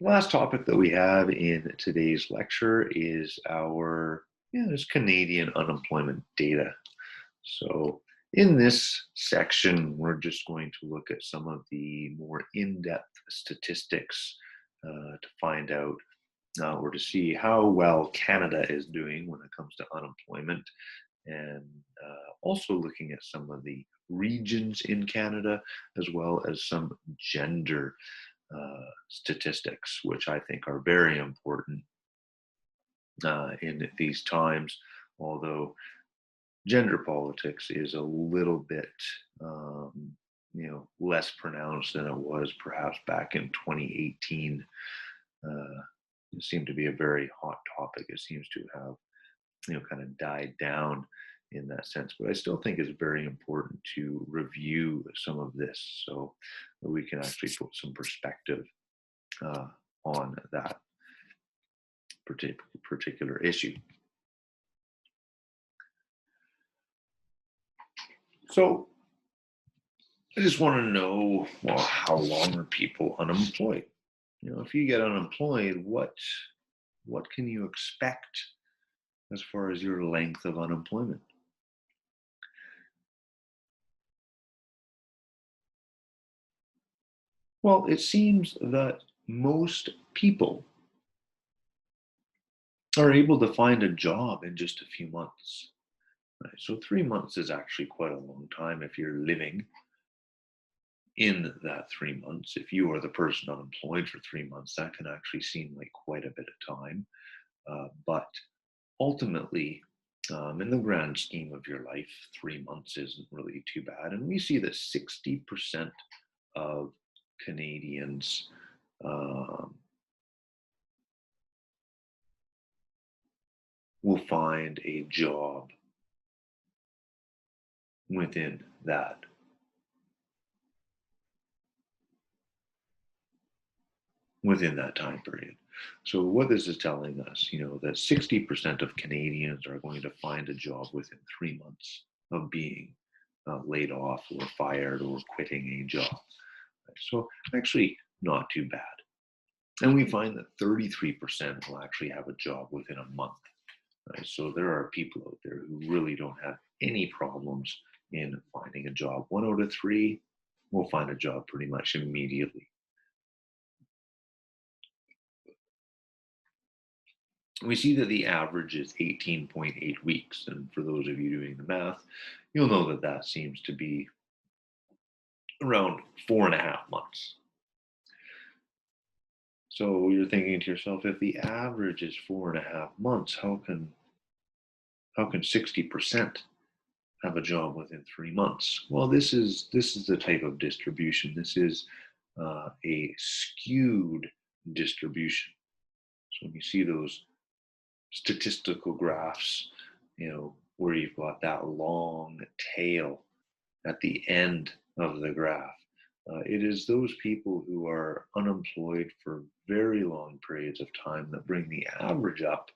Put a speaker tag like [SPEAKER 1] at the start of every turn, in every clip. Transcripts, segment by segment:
[SPEAKER 1] Last topic that we have in today's lecture is our this Canadian unemployment data. So in this section, we're just going to look at some of the more in-depth statistics to find out or to see how well Canada is doing when it comes to unemployment, and also looking at some of the regions in Canada as well as some gender statistics, which I think are very important in these times, although gender politics is a little bit less pronounced than it was perhaps back in 2018. It seemed to be a very hot topic. It seems to have kind of died down in that sense, but I still think it's very important to review some of this so that we can actually put some perspective uh, on that particular issue. So I just want to know, well, how long are people unemployed? If you get unemployed, what can you expect as far as your length of unemployment? Well, it seems that most people are able to find a job in just a few months. Right? So 3 months is actually quite a long time if you're living in that 3 months. If you are the person unemployed for 3 months, that can actually seem like quite a bit of time. But ultimately, in the grand scheme of your life, 3 months isn't really too bad. And we see that 60% of Canadians um, will find a job within that time period. So what this is telling us, that 60% of Canadians are going to find a job within 3 months of being laid off or fired or quitting a job. Right? So actually not too bad. And we find that 33% will actually have a job within a month. Right? So there are people out there who really don't have any problems in finding a job. 1 out of 3 will find a job pretty much immediately. We see that the average is 18.8 weeks. And for those of you doing the math, you'll know that that seems to be around 4.5 months. So you're thinking to yourself, if the average is 4.5 months, how can 60% have a job within 3 months? Well, this is the type of distribution. This is a skewed distribution. So when you see those statistical graphs, where you've got that long tail at the end of the graph, it is those people who are unemployed for very long periods of time that bring the average up,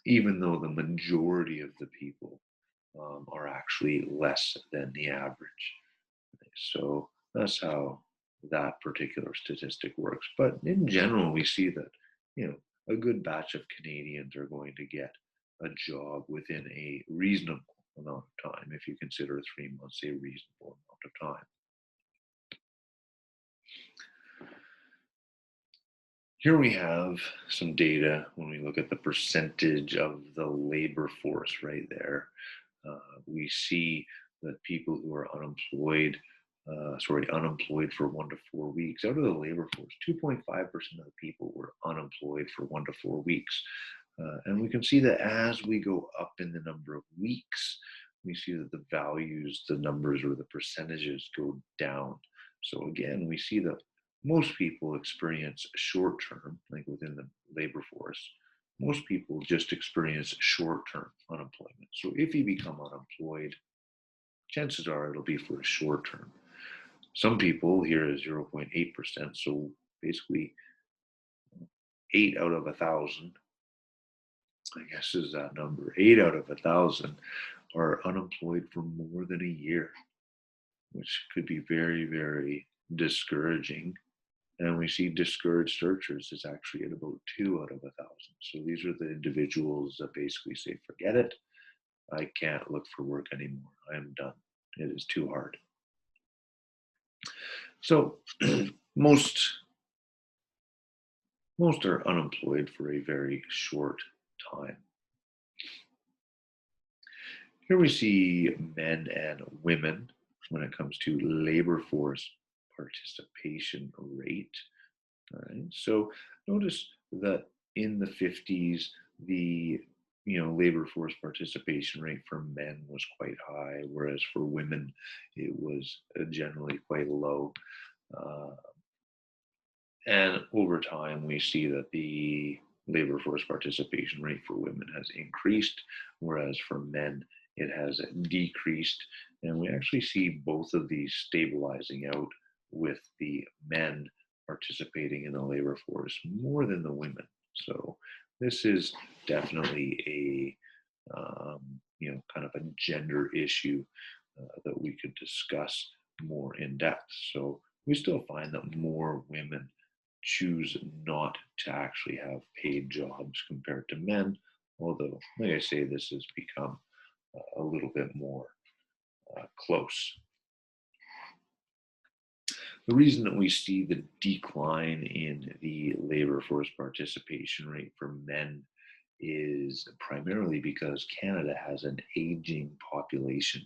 [SPEAKER 1] even though the majority of the people are actually less than the average. So that's how that particular statistic works. But in general, we see that, a good batch of Canadians are going to get a job within a reasonable amount of time, if you consider 3 months a reasonable amount of time. Here we have some data when we look at the percentage of the labor force right there. We see that people who are unemployed for 1 to 4 weeks, out of the labor force, 2.5% of the people were unemployed for 1 to 4 weeks. And we can see that as we go up in the number of weeks, we see that the numbers or the percentages go down. So again, we see that most people experience short term, like within the labor force, most people just experience short term unemployment. So if you become unemployed, chances are it'll be for a short term. Some people here is 0.8%. So basically, 8 out of 1,000, I guess is that number, 8 out of 1,000 are unemployed for more than a year, which could be very, very discouraging And we see discouraged searchers is actually at about 2 out of 1,000. So these are the individuals that basically say, forget it. I can't look for work anymore. I am done. It is too hard. So most most are unemployed for a very short time. Here we see men and women when it comes to labor force participation rate. All right. So notice that in the 50s, the labor force participation rate for men was quite high, whereas for women it was generally quite low. Uh, and over time, we see that the labor force participation rate for women has increased, whereas for men it has decreased. And we actually see both of these stabilizing out with the men participating in the labor force more than the women. So this is definitely a kind of a gender issue that we could discuss more in depth. So we still find that more women choose not to actually have paid jobs compared to men, although, like I say, this has become a little bit more close. The reason that we see the decline in the labor force participation rate for men is primarily because Canada has an aging population.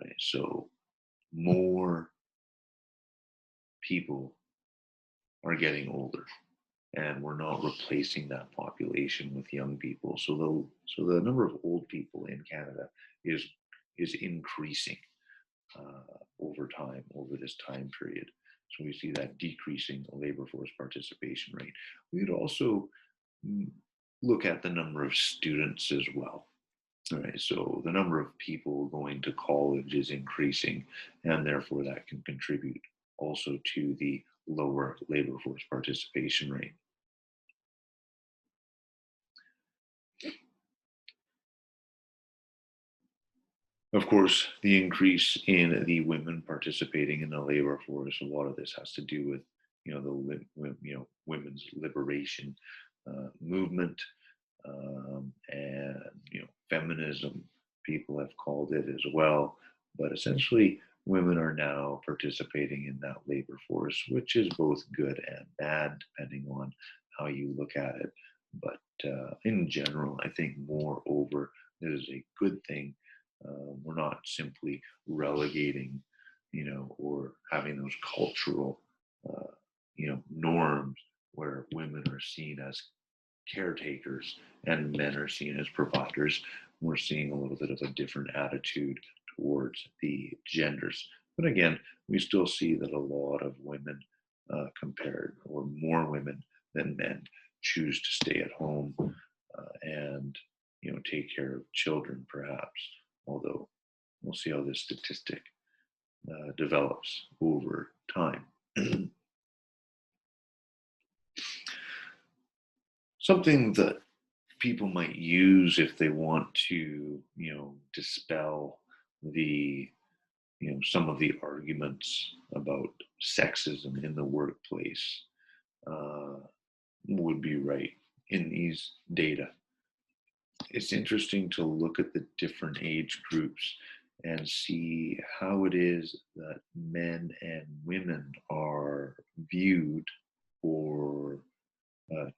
[SPEAKER 1] Right? So more people are getting older, and we're not replacing that population with young people. So the number of old people in Canada is increasing over time, over this time period. So we see that decreasing labor force participation rate. We'd also mm, look at the number of students as well. All right, so the number of people going to college is increasing, and therefore that can contribute also to the lower labor force participation rate. Of course, the increase in the women participating in the labor force, a lot of this has to do with, women's liberation movement, and feminism. People have called it as well, but essentially, women are now participating in that labor force, which is both good and bad, depending on how you look at it. But in general, I think moreover, it is a good thing. We're not simply relegating, or having those cultural, norms where women are seen as caretakers and men are seen as providers. We're seeing a little bit of a different attitude towards the genders. But again, we still see that a lot of women, compared, or more women than men, choose to stay at home and take care of children, perhaps. Although we'll see how this statistic develops over time. Something that people might use if they want to, dispel the, some of the arguments about sexism in the workplace uh, would be right in these data. It's interesting to look at the different age groups and see how it is that men and women are viewed or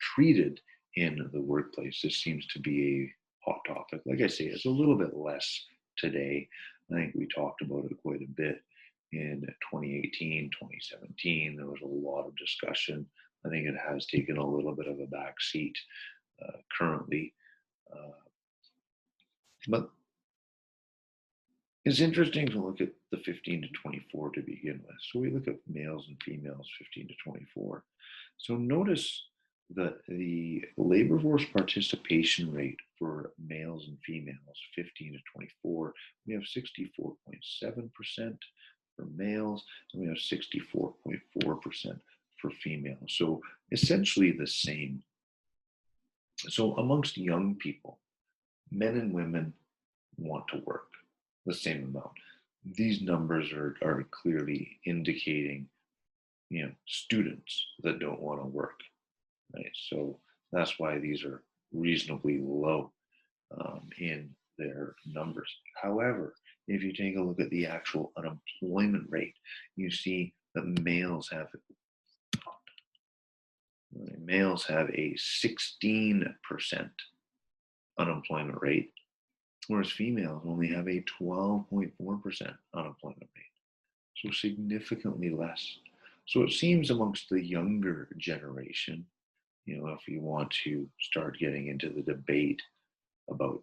[SPEAKER 1] treated in the workplace. This seems to be a hot topic. Like I say, it's a little bit less today. I think we talked about it quite a bit in 2018, 2017. There was a lot of discussion. I think it has taken a little bit of a back seat currently. Uh, but it's interesting to look at the 15 to 24 to begin with. So we look at males and females 15 to 24. So notice that the labor force participation rate for males and females 15 to 24, we have 64.7% for males, and we have 64.4% for females. So essentially the same. So amongst young people, men and women want to work the same amount. These numbers are clearly indicating students that don't want to work, right? So that's why these are reasonably low in their numbers. However, if you take a look at the actual unemployment rate, you see that males have a 16% unemployment rate, whereas females only have a 12.4% unemployment rate. So significantly less. So it seems amongst the younger generation, if you want to start getting into the debate about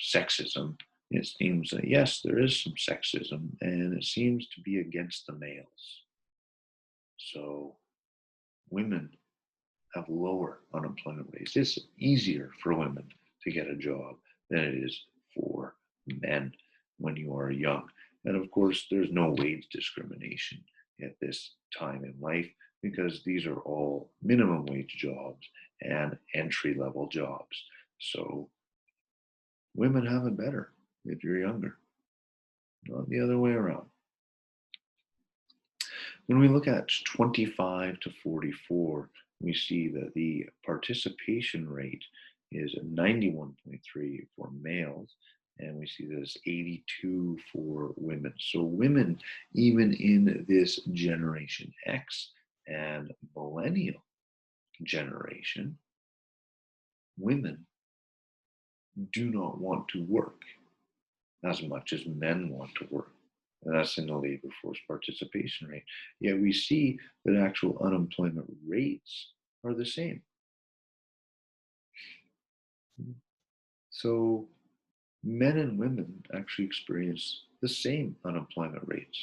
[SPEAKER 1] sexism, it seems that yes, there is some sexism, and it seems to be against the males. So women have lower unemployment rates. It's easier for women to get a job than it is for men when you are young. And of course, there's no wage discrimination at this time in life because these are all minimum wage jobs and entry level jobs. So women have it better if you're younger, not the other way around. When we look at 25 to 44, we see that the participation rate is 91.3 for males, and we see this 82 for women. So women, even in this Generation X and millennial generation, women do not want to work as much as men want to work. And that's in the labor force participation rate. Yet we see that actual unemployment rates are the same. So men and women actually experience the same unemployment rates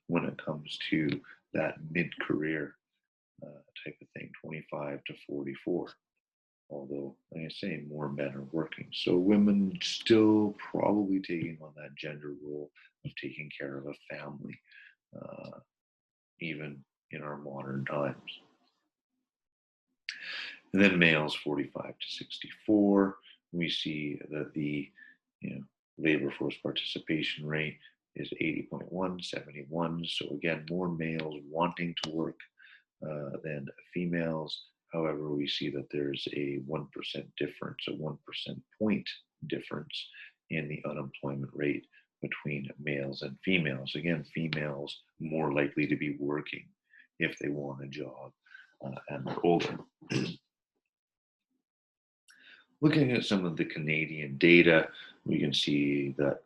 [SPEAKER 1] when it comes to that mid-career type of thing, 25 to 44. Although, like I say, more men are working. So women still probably taking on that gender role of taking care of a family, even in our modern times. And then males 45 to 64, we see that the labor force participation rate is 80.1, 71. So again, more males wanting to work than females. However, we see that there's a 1% difference, a 1% point difference in the unemployment rate between males and females. Again, females more likely to be working if they want a job and they're older. Looking at some of the Canadian data, we can see that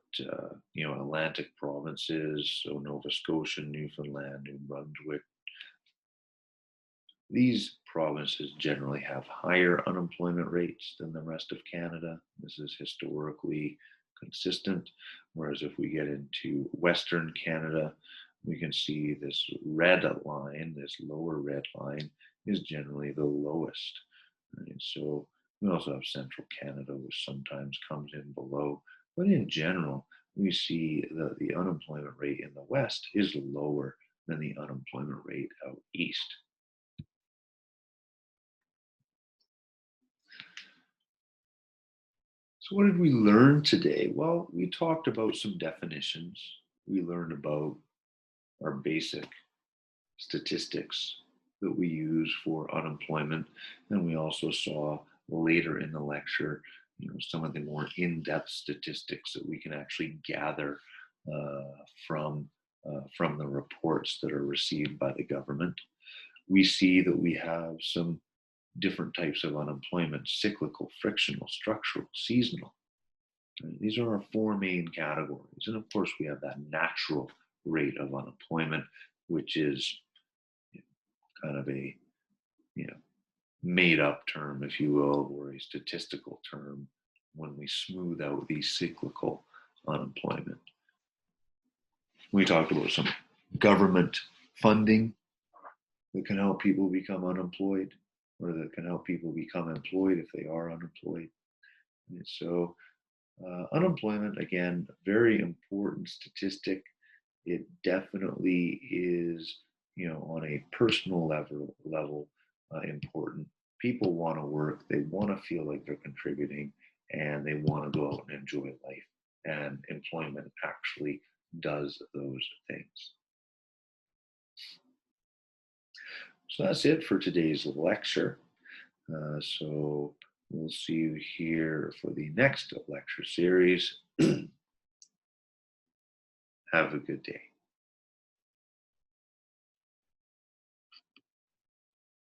[SPEAKER 1] Atlantic provinces, so Nova Scotia, Newfoundland, New Brunswick, these provinces generally have higher unemployment rates than the rest of Canada. This is historically consistent. Whereas if we get into Western Canada, we can see this red line, this lower red line, is generally the lowest. Right? So we also have Central Canada, which sometimes comes in below. But in general, we see that the unemployment rate in the West is lower than the unemployment rate out East. So what did we learn today? Well, we talked about some definitions. We learned about our basic statistics that we use for unemployment. And we also saw later in the lecture, some of the more in-depth statistics that we can actually gather from the reports that are received by the government. We see that we have some different types of unemployment: cyclical, frictional, structural, seasonal. These are our four main categories. And of course, we have that natural rate of unemployment, which is kind of a made up term, if you will, or a statistical term when we smooth out the cyclical unemployment. We talked about some government funding that can help people become unemployed, or that can help people become employed if they are unemployed. And so unemployment, again, a very important statistic. It definitely is, on a personal level important. People want to work, they want to feel like they're contributing, and they want to go out and enjoy life. And employment actually does those things. So that's it for today's lecture. So we'll see you here for the next lecture series. Have a good day.